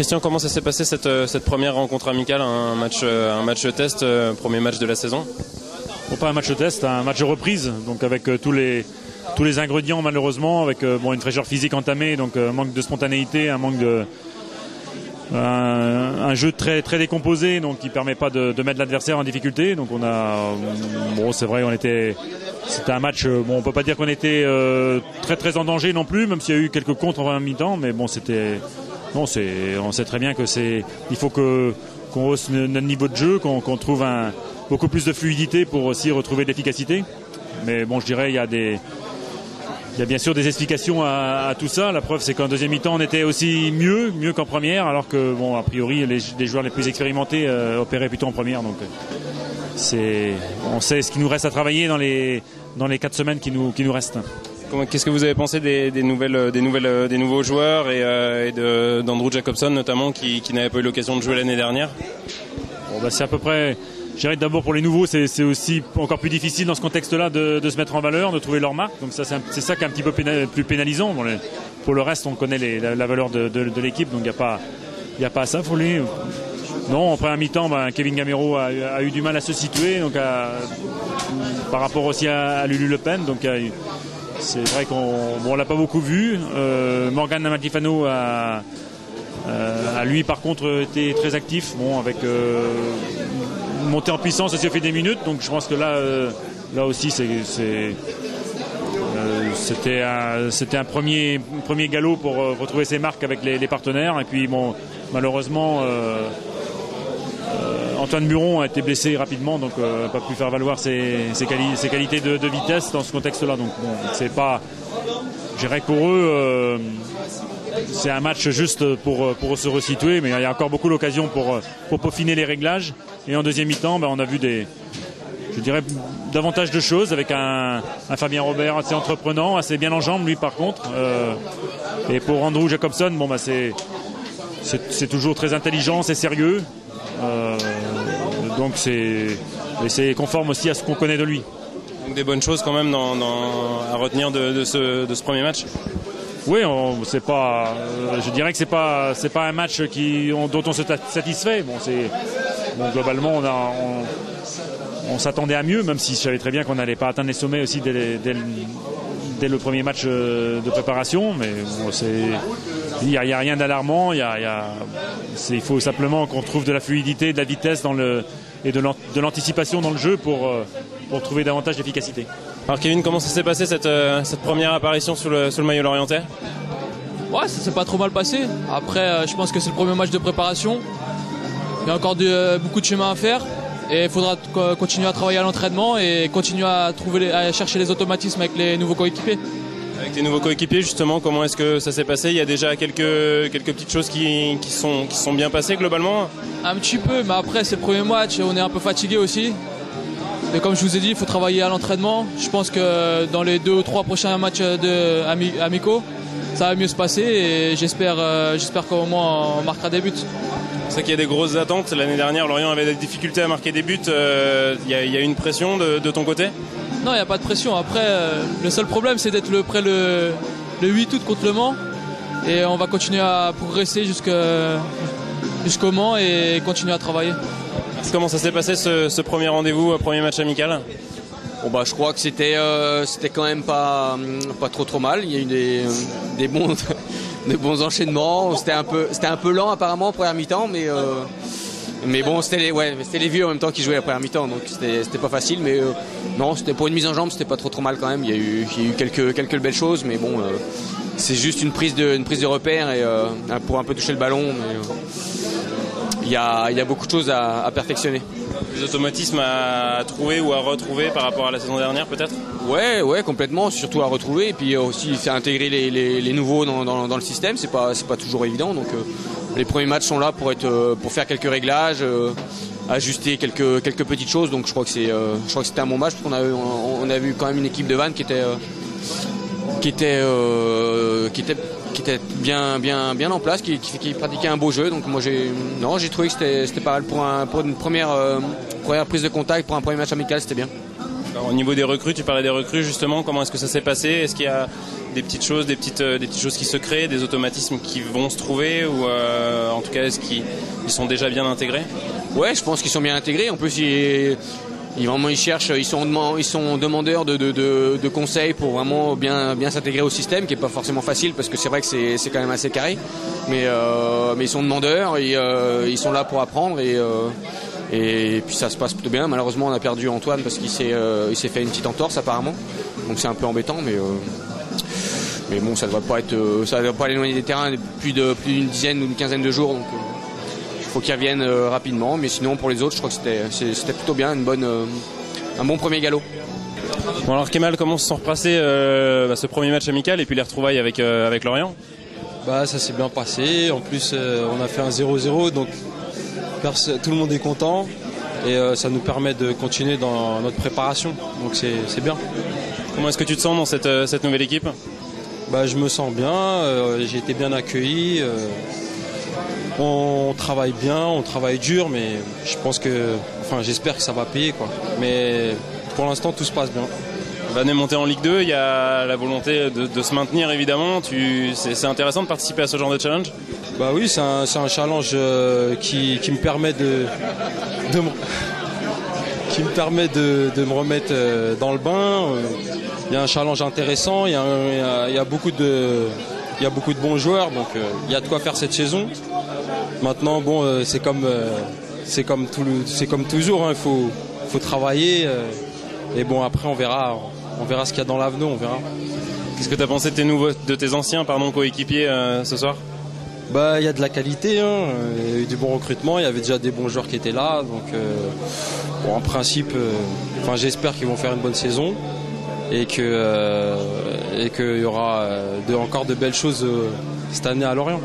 Christian, comment ça s'est passé cette première rencontre amicale, un match test, premier match de la saison? Bon, pas un match test, un match de reprise, donc avec tous les ingrédients malheureusement, avec une fraîcheur physique entamée, donc manque de spontanéité, un jeu très très décomposé, donc qui permet pas de mettre l'adversaire en difficulté. Donc c'est vrai, c'était un match, on peut pas dire qu'on était très très en danger non plus, même s'il y a eu quelques contres en première mi-temps, mais on sait très bien il faut qu'on hausse notre niveau de jeu, qu'on trouve beaucoup plus de fluidité pour aussi retrouver de l'efficacité. Mais je dirais il y a bien sûr des explications à tout ça. La preuve, c'est qu'en deuxième mi-temps, on était aussi mieux qu'en première, alors que a priori les joueurs les plus expérimentés opéraient plutôt en première. Donc on sait ce qu'il nous reste à travailler dans les 4 semaines qui nous restent. Qu'est-ce que vous avez pensé des nouveaux joueurs et d'Andrew Jacobson notamment qui n'avait pas eu l'occasion de jouer l'année dernière? C'est à peu près. Je dirais d'abord pour les nouveaux, c'est aussi encore plus difficile dans ce contexte-là de se mettre en valeur, de trouver leur marque. Donc ça, c'est ça qui est un petit peu plus pénalisant. Pour le reste, on connaît la valeur de l'équipe, donc il n'y a pas à s'affoler. Non, en première mi-temps, Kevin Gamero a eu du mal à se situer, donc par rapport aussi à Lulu Le Pen. Donc c'est vrai qu'on l'a pas beaucoup vu. Morgan Namatifano a lui par contre été très actif, avec montée en puissance aussi au fil des minutes. Donc je pense que là aussi c'était un premier galop pour retrouver ses marques avec les partenaires. Et puis malheureusement Antoine Buron a été blessé rapidement, donc n'a pas pu faire valoir ses qualités de vitesse dans ce contexte-là. Donc c'est pas, je dirais que pour eux c'est un match juste pour se resituer, mais il y a encore beaucoup d'occasions pour peaufiner les réglages. Et en deuxième mi-temps, on a vu davantage de choses avec un Fabien Robert assez entreprenant, assez bien en jambes lui par contre. Et pour Andrew Jacobson, c'est toujours très intelligent, c'est sérieux. Donc c'est conforme aussi à ce qu'on connaît de lui. Donc des bonnes choses quand même à retenir de ce premier match. Oui, je dirais que c'est pas un match dont on se satisfait. Globalement, on s'attendait à mieux, même si je savais très bien qu'on n'allait pas atteindre les sommets aussi dès le premier match de préparation. Mais il n'y a rien d'alarmant. Il faut simplement qu'on trouve de la fluidité, de la vitesse et de l'anticipation dans le jeu pour trouver davantage d'efficacité. Alors Kevin, comment ça s'est passé cette première apparition sous le maillot lorientais? Ouais, ça s'est pas trop mal passé. Après, je pense que c'est le premier match de préparation. Il y a encore beaucoup de chemin à faire. Et il faudra continuer à travailler à l'entraînement et continuer à chercher les automatismes avec les nouveaux coéquipiers. Avec les nouveaux coéquipiers, justement, comment est-ce que ça s'est passé? Il y a déjà quelques petites choses qui sont bien passées globalement? Un petit peu, mais après c'est le premier match, on est un peu fatigué aussi. Et comme je vous ai dit, il faut travailler à l'entraînement. Je pense que dans les 2 ou 3 prochains matchs amicaux, ça va mieux se passer et j'espère qu'au moins on marquera des buts. C'est vrai qu'il y a des grosses attentes. L'année dernière, Lorient avait des difficultés à marquer des buts. Il y a une pression de ton côté? Non, il n'y a pas de pression. Après, le seul problème, c'est d'être près le 8 août contre Le Mans. Et on va continuer à progresser jusqu'au Mans et continuer à travailler. Comment ça s'est passé ce premier rendez-vous, premier match amical? Je crois que c'était quand même pas trop mal. Il y a eu des bons enchaînements. C'était un peu lent apparemment en première mi-temps, mais bon, c'était les vieux en même temps qui jouaient la première mi-temps, donc c'était pas facile. Mais non, c'était pour une mise en jambe, c'était pas trop mal quand même. Il y a eu quelques belles choses, mais bon, c'est juste une prise de repère et pour un peu toucher le ballon. Mais, il y a beaucoup de choses à perfectionner. Des automatismes à trouver ou à retrouver par rapport à la saison dernière peut-être? Ouais, complètement, surtout à retrouver et puis aussi faire intégrer les nouveaux dans le système, c'est pas toujours évident. Donc les premiers matchs sont là pour faire quelques réglages, ajuster quelques petites choses. Donc je crois que c'était un bon match parce qu'on a vu quand même une équipe de Vannes qui était bien en place, qui pratiquait un beau jeu. Donc moi j'ai trouvé que c'était pas mal pour une première prise de contact, pour un premier match amical, c'était bien. Alors, au niveau des recrues, tu parlais des recrues justement, comment est-ce que ça s'est passé? Est-ce qu'il y a des petites choses, des petites choses qui se créent, des automatismes qui vont se trouver, ou en tout cas est-ce qu'ils sont déjà bien intégrés? Ouais, je pense qu'ils sont bien intégrés. En plus, ils cherchent, ils sont demandeurs de conseils pour vraiment bien s'intégrer au système, qui est pas forcément facile parce que c'est vrai que c'est quand même assez carré. Mais ils sont demandeurs, ils sont là pour apprendre et puis ça se passe plutôt bien. Malheureusement, on a perdu Antoine parce qu'il s'est fait une petite entorse apparemment. Donc c'est un peu embêtant, mais bon, ça devrait pas l'éloigner des terrains plus d'une dizaine ou une quinzaine de jours. Donc faut qu'ils reviennent rapidement, mais sinon pour les autres je crois que c'était plutôt bien, un bon premier galop. Bon alors Kemal, comment se sont repassés ce premier match amical et puis les retrouvailles avec Lorient? Ça s'est bien passé, en plus on a fait un 0-0, donc tout le monde est content et ça nous permet de continuer dans notre préparation, donc c'est bien. Comment est-ce que tu te sens dans cette nouvelle équipe? Je me sens bien, j'ai été bien accueilli. On travaille bien, on travaille dur, mais j'espère que ça va payer, quoi. Mais pour l'instant, tout se passe bien. Vannes est monté en Ligue 2, il y a la volonté de se maintenir évidemment. C'est intéressant de participer à ce genre de challenge? Oui, c'est un challenge qui me permet de me remettre dans le bain. Il y a un challenge intéressant, il y a beaucoup de bons joueurs, donc il y a de quoi faire cette saison. Maintenant, c'est comme toujours, hein, il faut travailler. Et après, on verra ce qu'il y a dans l'avenir, on verra. Qu'est-ce que tu as pensé de tes anciens coéquipiers ce soir? Il y a de la qualité, hein. Il y a eu du bon recrutement, il y avait déjà des bons joueurs qui étaient là. Donc, en principe, j'espère qu'ils vont faire une bonne saison et qu'il y aura encore de belles choses cette année à Lorient.